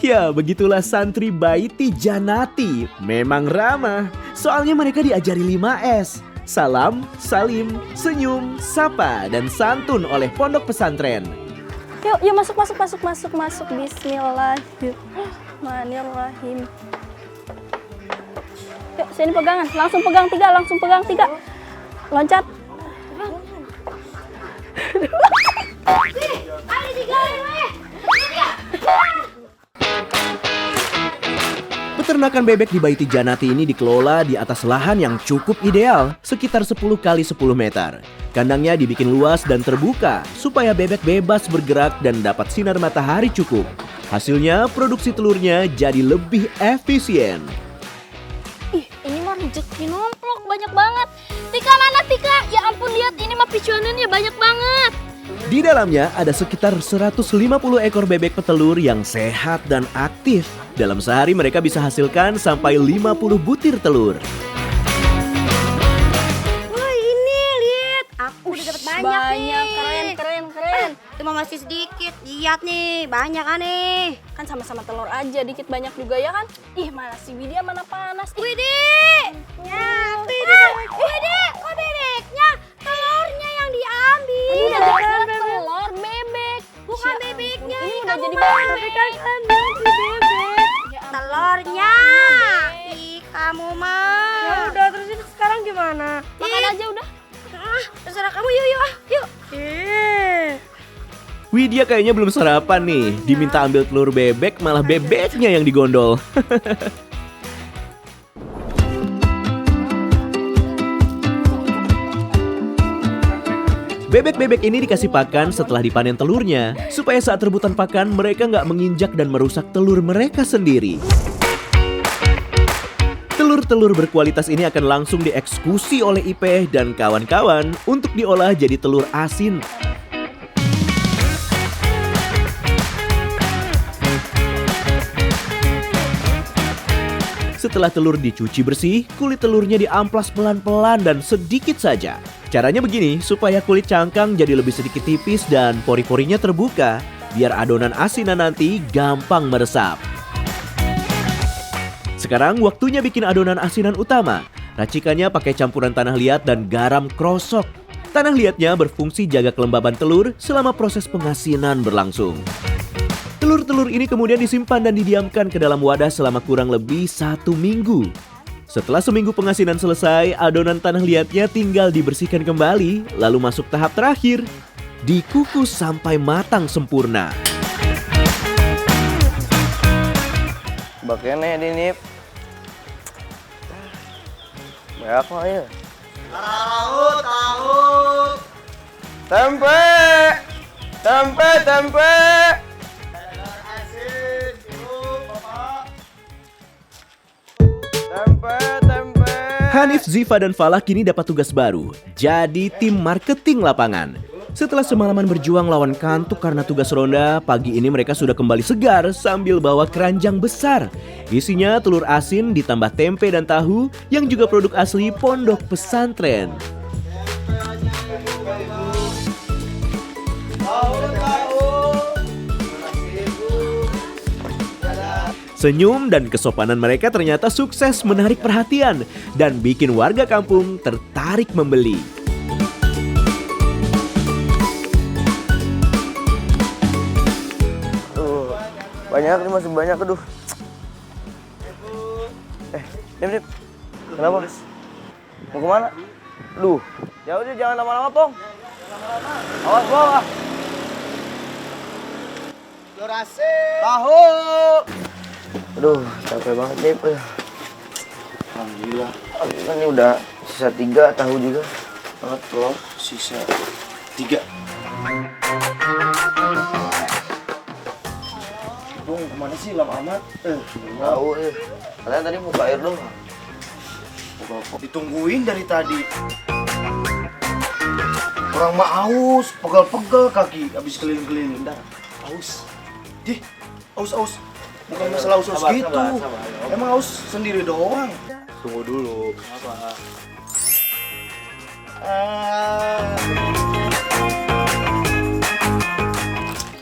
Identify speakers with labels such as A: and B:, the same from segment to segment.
A: Ya, begitulah santri Baiti Janati. Memang ramah, soalnya mereka diajari 5S. Salam, salim, senyum, sapa, dan santun oleh pondok pesantren.
B: Yuk, masuk. Bismillahirrahmanirrahim. Yuk, sini pegangan. Langsung pegang tiga. Loncat.
A: Peternakan bebek di Baiti Janati ini dikelola di atas lahan yang cukup ideal, sekitar 10 kali 10 meter. Kandangnya dibikin luas dan terbuka, supaya bebek bebas bergerak dan dapat sinar matahari cukup. Hasilnya, produksi telurnya jadi lebih efisien.
B: Ih, ini mah rezeki nomplok banyak banget. Tika mana Tika? Ya ampun, lihat ini mah picuannya banyak banget.
A: Di dalamnya ada sekitar 150 ekor bebek petelur yang sehat dan aktif. Dalam sehari mereka bisa hasilkan sampai 50 butir telur.
C: Wah ini lihat, aku udah dapat banyak nih.
B: Keren.
C: Itu mah masih sedikit. Lihat nih, banyak aneh.
B: Kan sama-sama telur aja, dikit banyak juga ya kan? Ih, mana si Widya mana panas.
C: Widih, ya Widih, kok bebeknya? Telurnya yang diambil.
B: Ini udah jelas telur bebek.
C: Bukan bebeknya.
B: Ini udah
C: kamu
B: jadi
C: makan
B: bebek.
C: bebek.
B: Ya ampun,
C: Telurnya.
B: bebek.
C: Ih, kamu mah.
D: Ya udah, terus ini sekarang gimana?
B: Makan aja udah.
C: Terserah kamu, yuk.
A: Widya kayaknya belum sarapan nih. Diminta ambil telur bebek, malah bebeknya yang digondol. Bebek-bebek ini dikasih pakan setelah dipanen telurnya, supaya saat rebutan pakan mereka nggak menginjak dan merusak telur mereka sendiri. Telur-telur berkualitas ini akan langsung dieksekusi oleh Ipeh dan kawan-kawan untuk diolah jadi telur asin. Setelah telur dicuci bersih, kulit telurnya diamplas pelan-pelan dan sedikit saja. Caranya begini, supaya kulit cangkang jadi lebih sedikit tipis dan pori-porinya terbuka, biar adonan asinan nanti gampang meresap. Sekarang waktunya bikin adonan asinan utama. Racikannya pakai campuran tanah liat dan garam krosok. Tanah liatnya berfungsi jaga kelembaban telur selama proses pengasinan berlangsung. Telur-telur ini kemudian disimpan dan didiamkan ke dalam wadah selama kurang lebih 1 minggu. Setelah seminggu pengasinan selesai, adonan tanah liatnya tinggal dibersihkan kembali, lalu masuk tahap terakhir, dikukus sampai matang sempurna.
E: Bakene dinip. Banyak mah ya. Tahu. Tempe.
A: Hanif, Ziva, dan Falah kini dapat tugas baru, jadi tim marketing lapangan. Setelah semalaman berjuang lawan kantuk karena tugas ronda, pagi ini mereka sudah kembali segar sambil bawa keranjang besar. Isinya telur asin ditambah tempe dan tahu yang juga produk asli pondok pesantren. Senyum dan kesopanan mereka ternyata sukses menarik perhatian dan bikin warga kampung tertarik membeli.
E: Banyak nih, masih banyak, aduh. Nip. Kenapa? Mau kemana? Aduh, ya udah jangan lama-lama, Pong. Awas, Pong. Telur asin. Tahu. Aduh, capek banget, Nip. Alhamdulillah. Ini udah sisa 3, tahu juga. Telur sisa 3. Bung, kemana sih lama amat? Tahu ya. Kalian tadi buka air dong.
F: Ditungguin dari tadi. Orang mah aus, pegel-pegel kaki habis keliling-keliling. Bentar, aus. Dih, aus. Bukan masalah aus gitu. Sabar. Emang aus sendiri doang.
E: Tunggu dulu.
F: Apa?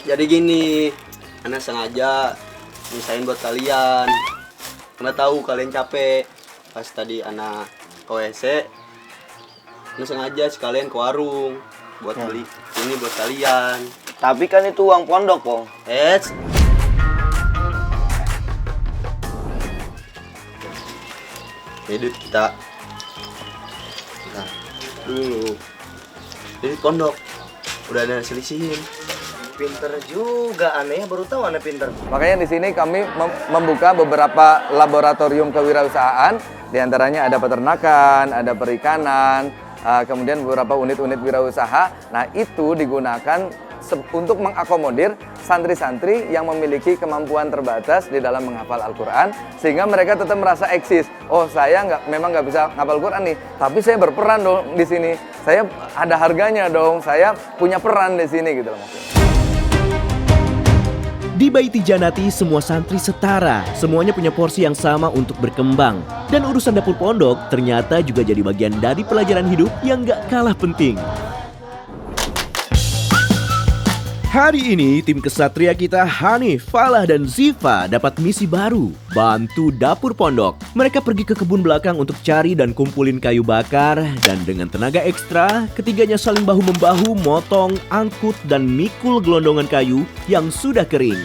G: Jadi gini, Ana sengaja Misain buat kalian. Karena tahu kalian capek. Pas tadi anak ke WC, ini sengaja sekalian ke warung buat beli ini buat kalian.
E: Tapi kan itu uang pondok, Pong.
G: Ini duit kita. Nah, dulu. Ini pondok. Udah ada selisihin.
F: Pinter juga, aneh baru tahu aneh pinter.
H: Makanya di sini kami membuka beberapa laboratorium kewirausahaan, diantaranya ada peternakan, ada perikanan, kemudian beberapa unit-unit wirausaha. Nah itu digunakan untuk mengakomodir santri-santri yang memiliki kemampuan terbatas di dalam menghafal Al-Quran, sehingga mereka tetap merasa eksis. Oh saya memang nggak bisa ngapal Quran nih, tapi saya berperan dong di sini. Saya ada harganya dong, saya punya peran di sini gitu loh maksudnya.
A: Di Baiti Janati semua santri setara, semuanya punya porsi yang sama untuk berkembang. Dan urusan dapur pondok ternyata juga jadi bagian dari pelajaran hidup yang gak kalah penting. Hari ini tim kesatria kita Hanif, Falah dan Ziva dapat misi baru, bantu dapur pondok. Mereka pergi ke kebun belakang untuk cari dan kumpulin kayu bakar, dan dengan tenaga ekstra, ketiganya saling bahu-membahu motong, angkut dan mikul gelondongan kayu yang sudah kering.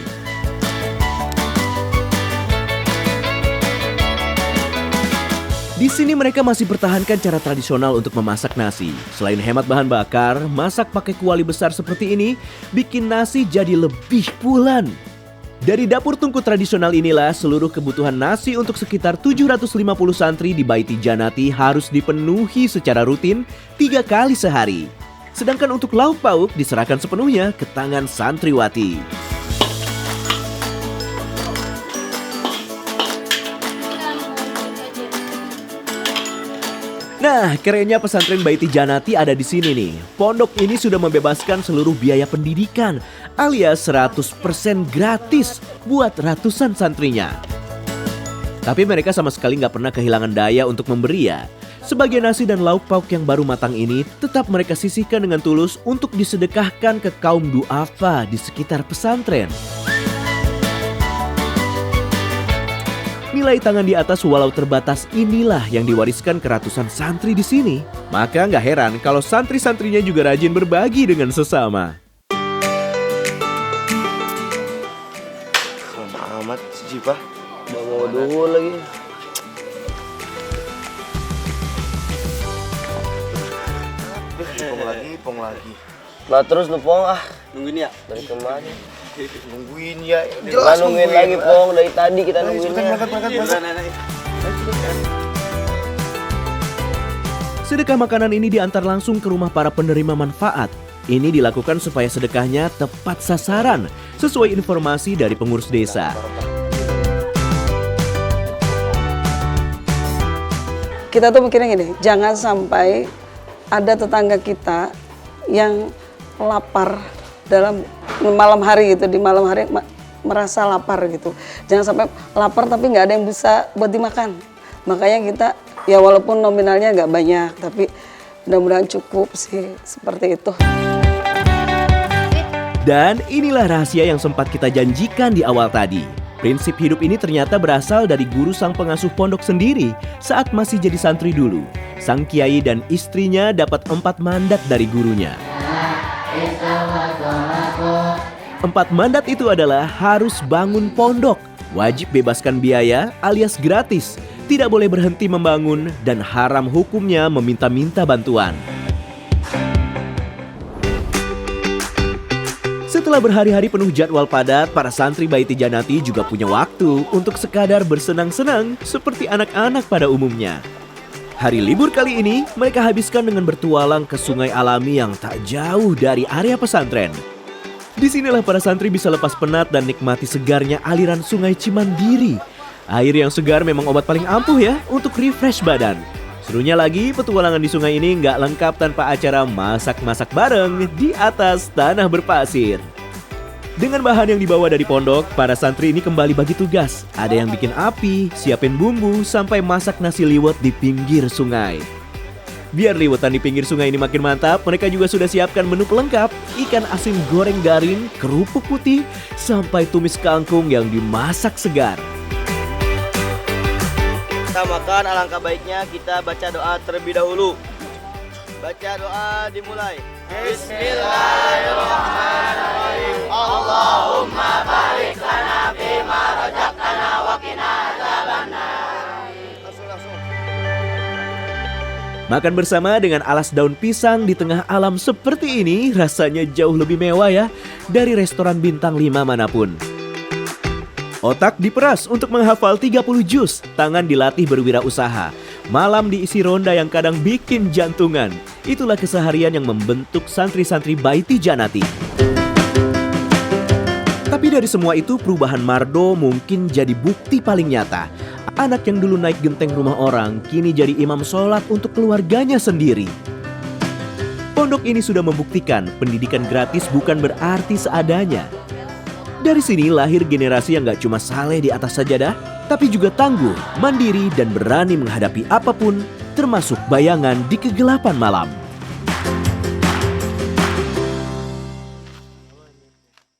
A: Di sini mereka masih pertahankan cara tradisional untuk memasak nasi. Selain hemat bahan bakar, masak pakai kuali besar seperti ini bikin nasi jadi lebih pulen. Dari dapur tungku tradisional inilah seluruh kebutuhan nasi untuk sekitar 750 santri di Baiti Janati harus dipenuhi secara rutin 3 kali sehari. Sedangkan untuk lauk pauk diserahkan sepenuhnya ke tangan santriwati. Nah, kerennya pesantren Baiti Janati ada di sini nih. Pondok ini sudah membebaskan seluruh biaya pendidikan alias 100% gratis buat ratusan santrinya. Tapi mereka sama sekali nggak pernah kehilangan daya untuk memberi ya. Sebagian nasi dan lauk pauk yang baru matang ini tetap mereka sisihkan dengan tulus untuk disedekahkan ke kaum duafa di sekitar pesantren. Nilai tangan di atas walau terbatas inilah yang diwariskan ke ratusan santri di sini. Maka nggak heran kalau santri-santrinya juga rajin berbagi dengan sesama.
F: Lama amat si Jipa.
E: Bawa dulu lagi.
F: Pong lagi.
E: Lah terus lu, Pong,
G: Nungguin ya?
E: dari kemarin.
F: Nungguin ya.
E: Jelas nungguin lagi, Pong. Dari tadi kita nungguinnya.
A: Sedekah makanan ini diantar langsung ke rumah para penerima manfaat. Ini dilakukan supaya sedekahnya tepat sasaran, sesuai informasi dari pengurus desa.
I: Kita tuh mikirnya gini, jangan sampai ada tetangga kita yang lapar dalam malam hari gitu, di malam hari merasa lapar gitu. Jangan sampai lapar tapi nggak ada yang bisa buat dimakan. Makanya kita ya walaupun nominalnya nggak banyak, tapi mudah-mudahan cukup sih, seperti itu.
A: Dan inilah rahasia yang sempat kita janjikan di awal tadi. Prinsip hidup ini ternyata berasal dari guru sang pengasuh pondok sendiri saat masih jadi santri dulu. Sang kiai dan istrinya dapat 4 mandat dari gurunya. 4 mandat itu adalah harus bangun pondok, wajib bebaskan biaya alias gratis, tidak boleh berhenti membangun, dan haram hukumnya meminta-minta bantuan. Setelah berhari-hari penuh jadwal padat, para santri Baiti Janati juga punya waktu untuk sekadar bersenang-senang seperti anak-anak pada umumnya. Hari libur kali ini mereka habiskan dengan bertualang ke sungai alami yang tak jauh dari area pesantren. Disinilah para santri bisa lepas penat dan nikmati segarnya aliran sungai Cimandiri. Air yang segar memang obat paling ampuh ya untuk refresh badan. Serunya lagi, petualangan di sungai ini nggak lengkap tanpa acara masak-masak bareng di atas tanah berpasir. Dengan bahan yang dibawa dari pondok, para santri ini kembali bagi tugas. Ada yang bikin api, siapin bumbu, sampai masak nasi liwet di pinggir sungai. Biar liwetan di pinggir sungai ini makin mantap, mereka juga sudah siapkan menu pelengkap, ikan asin goreng garing, kerupuk putih, sampai tumis kangkung yang dimasak segar.
E: Kita makan, alangkah baiknya kita baca doa terlebih dahulu. Baca doa dimulai. Bismillahirrahmanirrahim. Allahumma barik lana fima razaqtana wa qina adzabannar. Langsung.
A: Makan bersama dengan alas daun pisang di tengah alam seperti ini rasanya jauh lebih mewah ya dari restoran bintang 5 manapun. Otak diperas untuk menghafal 30 juz, tangan dilatih berwirausaha. Malam diisi ronda yang kadang bikin jantungan. Itulah keseharian yang membentuk santri-santri Baiti Janati. Tapi dari semua itu perubahan Mardo mungkin jadi bukti paling nyata. Anak yang dulu naik genteng rumah orang kini jadi imam sholat untuk keluarganya sendiri. Pondok ini sudah membuktikan pendidikan gratis bukan berarti seadanya. Dari sini lahir generasi yang gak cuma saleh di atas sajadah, tapi juga tangguh, mandiri dan berani menghadapi apapun, termasuk bayangan di kegelapan malam.